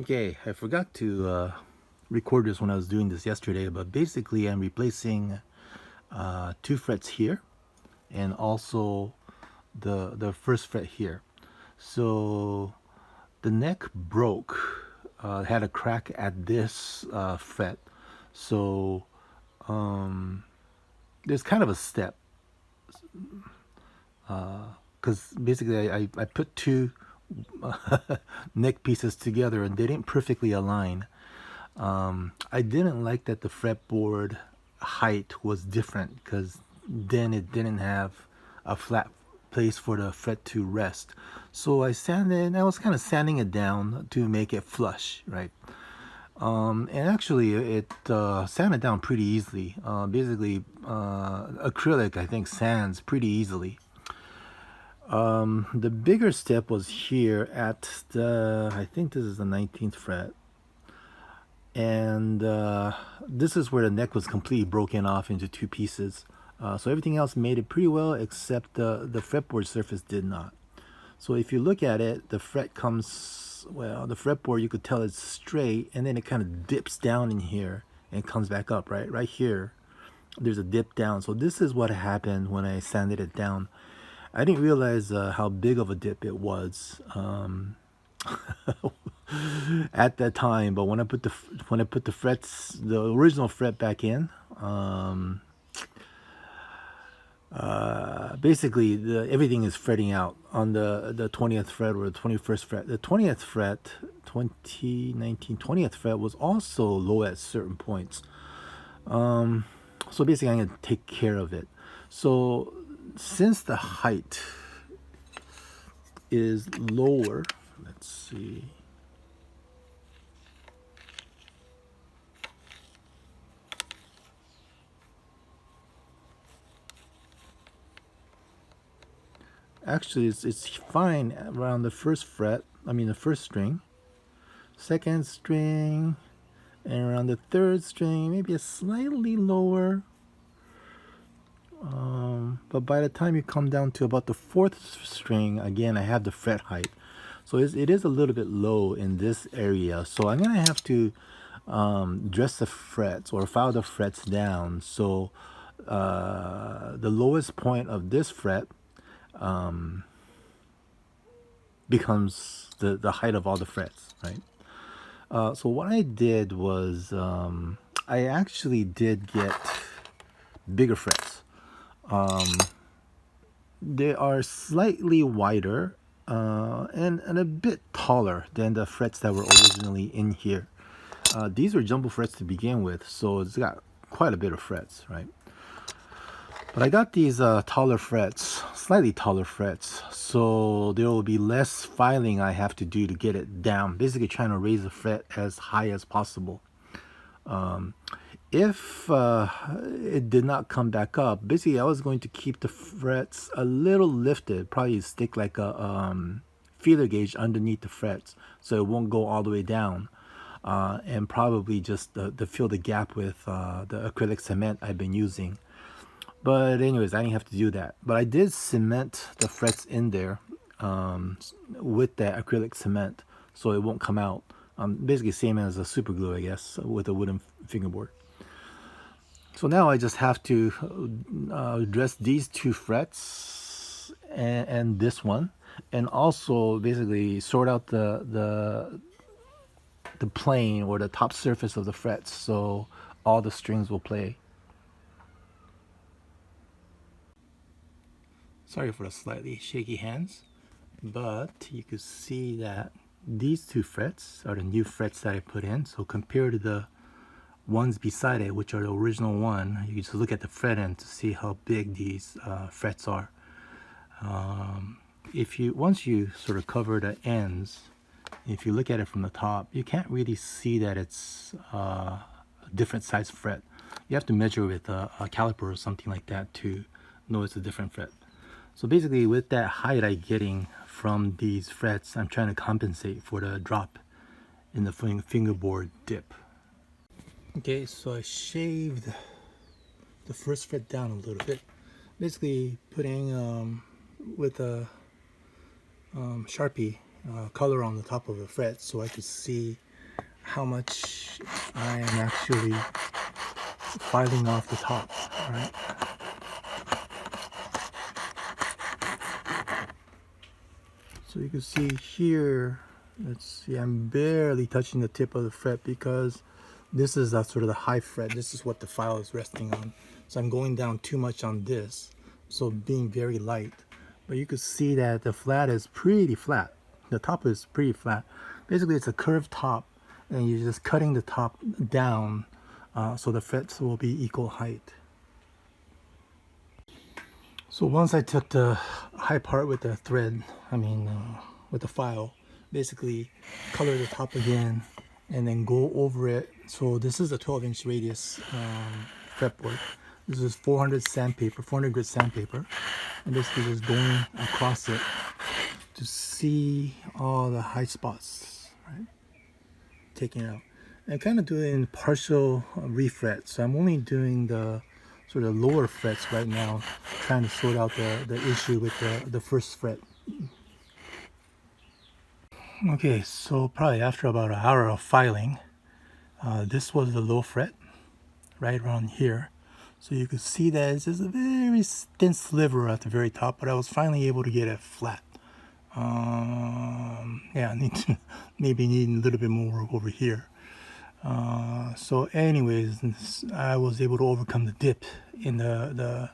Okay, I forgot to record this when I was doing this yesterday, but basically I'm replacing 2 frets here and also the first fret here. So the neck broke, had a crack at this fret. So there's kind of a step because basically I put 2 neck pieces together and they didn't perfectly align. I didn't like that the fretboard height was different because then it didn't have a flat place for the fret to rest. So I was kind of sanding it down to make it flush, right? And actually it sanded down pretty easily. Basically, acrylic I think sands pretty easily. The bigger step was here at I think this is the 19th fret. And this is where the neck was completely broken off into 2 pieces. So everything else made it pretty well, except the fretboard surface did not. So if you look at it, the fret comes, well, the fretboard, you could tell it's straight, and then it kind of dips down in here and comes back up, right? Right here, there's a dip down. So this is what happened when I sanded it down. I didn't realize how big of a dip it was. At that time, but when I put the frets, the original fret back in, basically everything is fretting out on the 20th fret or the 21st fret. The 20th fret, 2019 20th fret was also low at certain points. So basically I'm going to take care of it. So since the height is lower, let's see. Actually, it's fine around the first fret, the first string, second string, and around the third string, maybe a slightly lower. But by the time you come down to about the 4th string, again, I have the fret height. So it is a little bit low in this area. So I'm going to have to dress the frets or file the frets down. So the lowest point of this fret becomes the height of all the frets, right? So what I did was I actually did get bigger frets. They are slightly wider and a bit taller than the frets that were originally in here. These were jumbo frets to begin with, so it's got quite a bit of frets, right? But I got these taller frets, slightly taller frets, so there will be less filing I have to do to get it down. Basically trying to raise the fret as high as possible. If it did not come back up, basically I was going to keep the frets a little lifted, probably stick like a feeler gauge underneath the frets so it won't go all the way down. And probably just to fill the gap with the acrylic cement I've been using. But anyways, I didn't have to do that. But I did cement the frets in there with that acrylic cement so it won't come out. Basically same as a super glue, I guess, with a wooden fingerboard. So now I just have to dress these 2 frets and this one, and also basically sort out the plane or the top surface of the frets so all the strings will play. Sorry for the slightly shaky hands, but you can see that these 2 frets are the new frets that I put in. So compared to the ones beside it, which are the original one, you can just look at the fret end to see how big these frets are. Once you sort of cover the ends, if you look at it from the top, you can't really see that it's a different size fret. You have to measure with a caliper or something like that to know it's a different fret. So basically with that height I'm getting from these frets, I'm trying to compensate for the drop in the fingerboard dip. Okay, so I shaved the first fret down a little bit. Basically putting with a Sharpie color on the top of the fret so I could see how much I am actually filing off the top. All right. So you can see here, let's see, I'm barely touching the tip of the fret because this is sort of the high fret. This is what the file is resting on. So I'm going down too much on this, so being very light. But you can see that the flat is pretty flat. The top is pretty flat. Basically, it's a curved top, and you're just cutting the top down so the frets will be equal height. So once I took the high part with the thread, with the file, basically color the top again and then go over it. So this is a 12-inch radius fretboard. This is 400 grit sandpaper, and basically just going across it to see all the high spots, right? Taking it out. And kind of doing partial refret. So I'm only doing the sort of lower frets right now, trying to sort out the issue with the first fret. Okay, so probably after about an hour of filing, this was the low fret, right around here. So you could see that it's just a very thin sliver at the very top, but I was finally able to get it flat. Yeah, I need to maybe need a little bit more work over here. So anyways, I was able to overcome the dip in the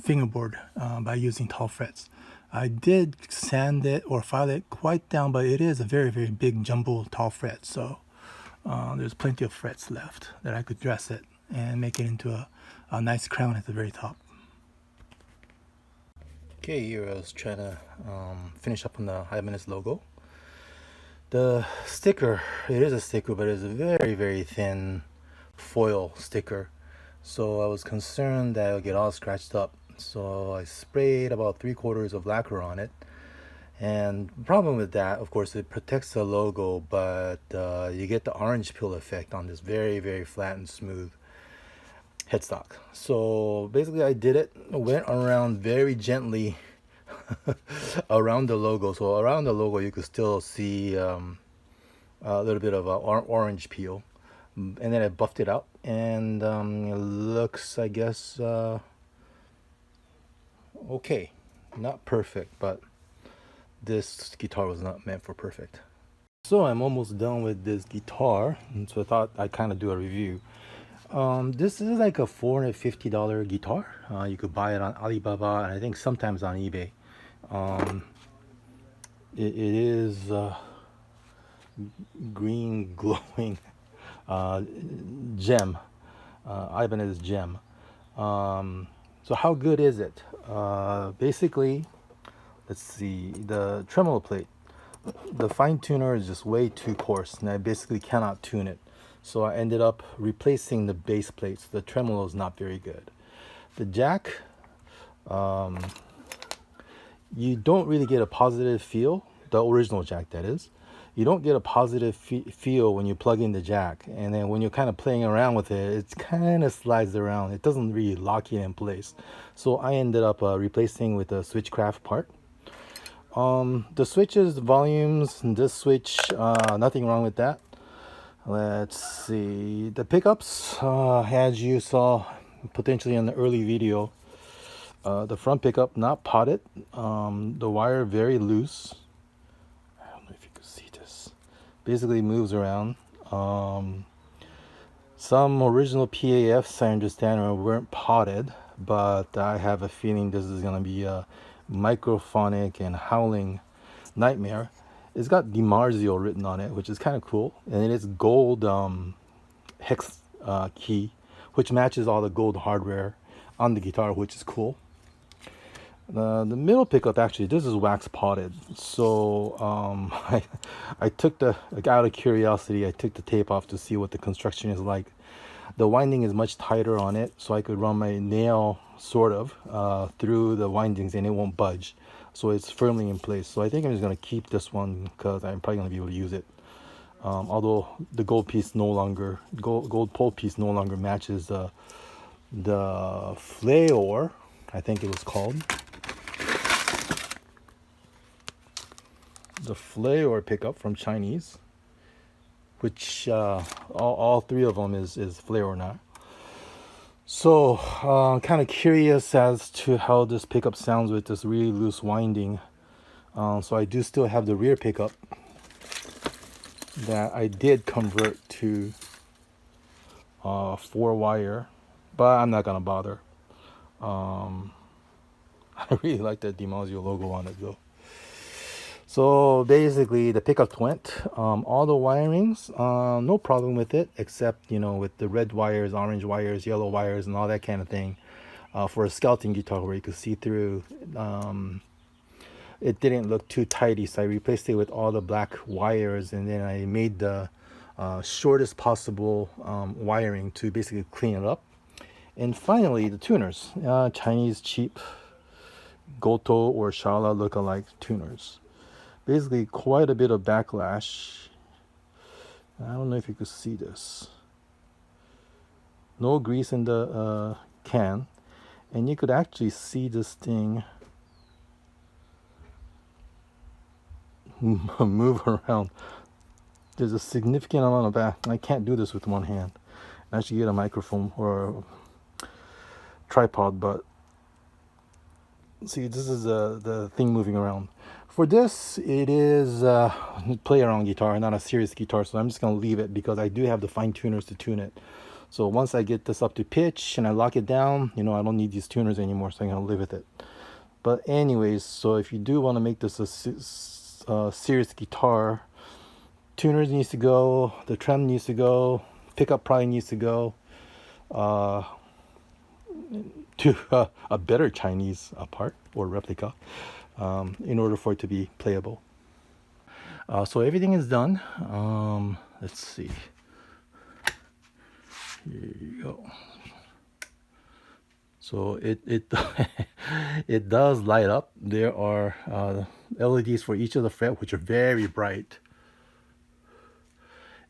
fingerboard by using tall frets. I did sand it or file it quite down, but it is a very, very big jumbo tall fret. So there's plenty of frets left that I could dress it and make it into a nice crown at the very top. Okay, here I was trying to finish up on the ChIbanez logo. The sticker, it is a sticker, but it's a very, very thin foil sticker. So I was concerned that it would get all scratched up. So I sprayed about 3/4 of lacquer on it. And the problem with that, of course, it protects the logo, but you get the orange peel effect on this very, very flat and smooth headstock. So basically I did it, went around very gently around the logo. So around the logo you could still see a little bit of orange peel, and then I buffed it out, and it looks, I guess, okay. Not perfect, but this guitar was not meant for perfect. So I'm almost done with this guitar, and so I thought I'd kind of do a review. This is like a $450 guitar. You could buy it on Alibaba, and I think sometimes on eBay. It is green glowing gem, ChIbanez Jem. So how good is it? Basically, let's see, the tremolo plate, the fine tuner is just way too coarse, and I basically cannot tune it. So I ended up replacing the base plates. The tremolo is not very good. The jack, you don't really get a positive feel, the original jack that is. You don't get a positive feel when you plug in the jack, and then when you're kind of playing around with it, it kind of slides around. It doesn't really lock it in place. So I ended up replacing with a Switchcraft part. The switches, the volumes, and this switch, nothing wrong with that. Let's see, the pickups, as you saw potentially in the early video, the front pickup not potted, the wire very loose. I don't know if you can see this. Basically moves around. Some original PAFs, I understand, weren't potted, but I have a feeling this is going to be a microphonic and howling nightmare. It's got DiMarzio written on it, which is kind of cool, and it's gold hex key, which matches all the gold hardware on the guitar, which is cool. The middle pickup, actually, this is wax potted. So I took out of curiosity, I took the tape off to see what the construction is like. The winding is much tighter on it, so I could run my nail sort of through the windings and it won't budge. So it's firmly in place. So I think I'm just going to keep this one because I'm probably going to be able to use it. Although the gold piece no longer, gold pole piece no longer matches the Flaor, I think it was called. the Floyd pickup from ChIbanez, which all three of them is Floyd or not. So kind of curious as to how this pickup sounds with this really loose winding. So I do still have the rear pickup that I did convert to 4-wire, but I'm not gonna bother. I really like that DiMaggio logo on it though. So basically the pickup went, all the wirings, no problem with it, except, you know, with the red wires, orange wires, yellow wires, and all that kind of thing. For a skeleton guitar where you could see through, it didn't look too tidy, so I replaced it with all the black wires, and then I made the shortest possible wiring to basically clean it up. And finally, the tuners, Chinese cheap Goto or Shala look-alike tuners. Basically quite a bit of backlash. I don't know if you could see this. No grease in the can, and you could actually see this thing move around. There's a significant amount of back. I can't do this with one hand. I should get a microphone or a tripod, but see, this is the thing moving around. For this, it is a play around guitar, not a serious guitar, so I'm just going to leave it because I do have the fine tuners to tune it. So once I get this up to pitch and I lock it down, you know, I don't need these tuners anymore, so I'm going to live with it. But anyways, so if you do want to make this a serious guitar, tuners needs to go, the trem needs to go, pickup probably needs to go, to a better ChIbanez part or replica, in order for it to be playable. So everything is done. Let's see. Here you go. So it it does light up. There are LEDs for each of the fret, which are very bright.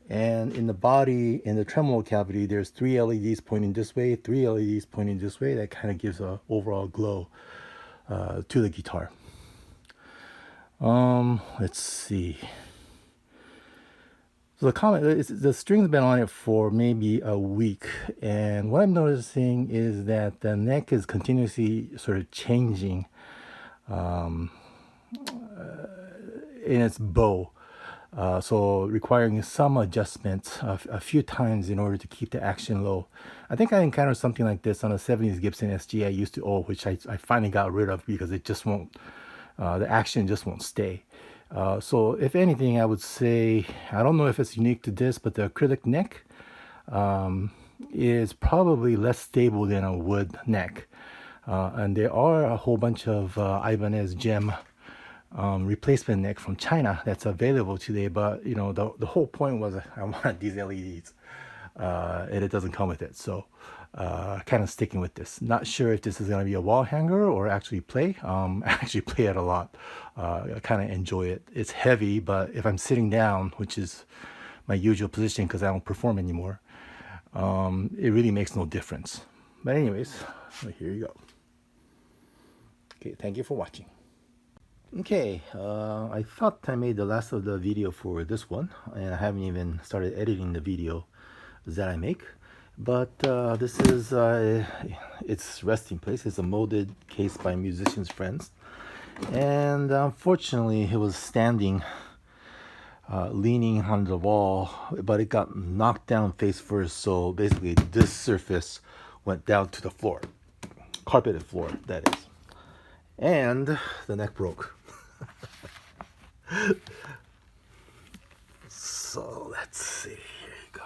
And in the body, in the tremolo cavity, there's 3 LEDs pointing this way, 3 LEDs pointing this way. That kind of gives a overall glow to the guitar. Let's see. So the string's been on it for maybe a week, and what I'm noticing is that the neck is continuously sort of changing in its bow. So requiring some adjustments a few times in order to keep the action low. I think I encountered something like this on a 70s Gibson SG I used to own, which I finally got rid of because it just won't, the action just won't stay. So if anything, I would say, I don't know if it's unique to this, but the acrylic neck is probably less stable than a wood neck. And there are a whole bunch of ChIbanez Jem replacement neck from China that's available today, but you know, the whole point was I wanted these LEDs, and it doesn't come with it, so kind of sticking with this. Not sure if this is going to be a wall hanger or actually play. I actually play it a lot. I kind of enjoy it. It's heavy, but if I'm sitting down, which is my usual position because I don't perform anymore, it really makes no difference. But anyways, here you go. Okay, thank you for watching. Okay, I thought I made the last of the video for this one, and I haven't even started editing the video that I make. But this is its resting place. It's a molded case by musicians' friends, and unfortunately it was standing leaning on the wall, but it got knocked down face first, so basically this surface went down to the floor, carpeted floor that is, and the neck broke. So let's see, here you go.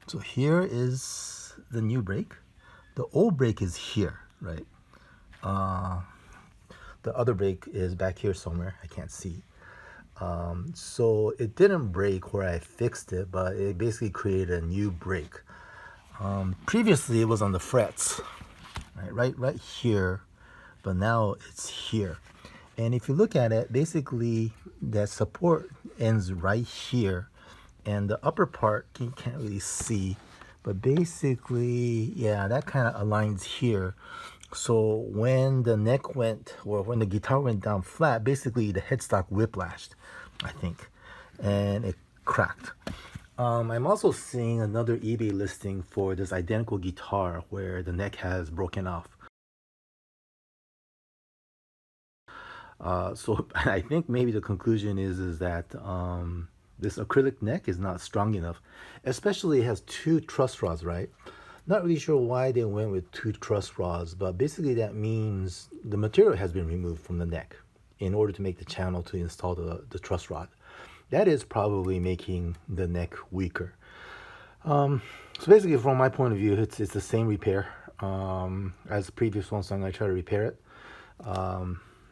So here is the new brake. The old brake is here, right? The other brake is back here somewhere, I can't see. So it didn't break where I fixed it, but it basically created a new brake. Previously it was on the frets, right here, but now it's here. And if you look at it, basically that support ends right here, and the upper part you can't really see, but basically, yeah, that kind of aligns here. So when the neck went, or when the guitar went down flat, basically the headstock whiplashed, I think, and it cracked. I'm also seeing another eBay listing for this identical guitar where the neck has broken off. So I think maybe the conclusion is that this acrylic neck is not strong enough, especially it has two truss rods, right? Not really sure why they went with two truss rods, but basically that means the material has been removed from the neck in order to make the channel to install the truss rod. That is probably making the neck weaker. So basically, from my point of view, it's the same repair as the previous one, so I'm going to try to repair it.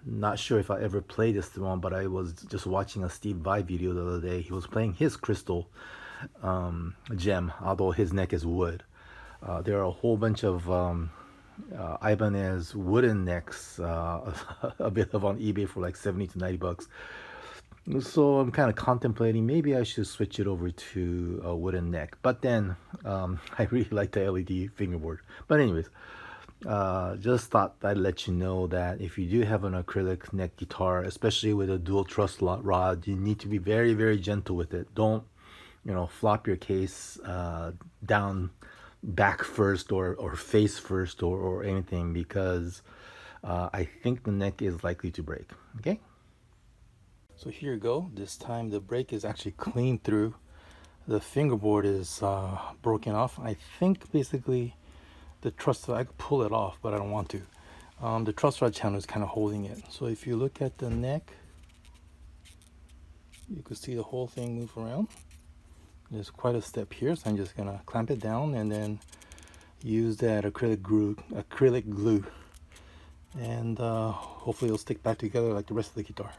Not sure if I ever played this one, but I was just watching a Steve Vai video the other day. He was playing his crystal gem, although his neck is wood. There are a whole bunch of Ibanez wooden necks available on eBay for like 70 to 90 bucks. So I'm kind of contemplating maybe I should switch it over to a wooden neck. But then I really like the LED fingerboard. But anyways, just thought I'd let you know that if you do have an acrylic neck guitar, especially with a dual truss rod, you need to be very, very gentle with it. Don't, flop your case down back first or face first or anything, because I think the neck is likely to break. Okay? So here you go. This time the break is actually clean through. The fingerboard is broken off. I think basically the truss rod, I could pull it off, but I don't want to. The truss rod channel is kind of holding it. So if you look at the neck, you can see the whole thing move around. There's quite a step here, so I'm just gonna clamp it down and then use that acrylic glue, and hopefully it'll stick back together like the rest of the guitar.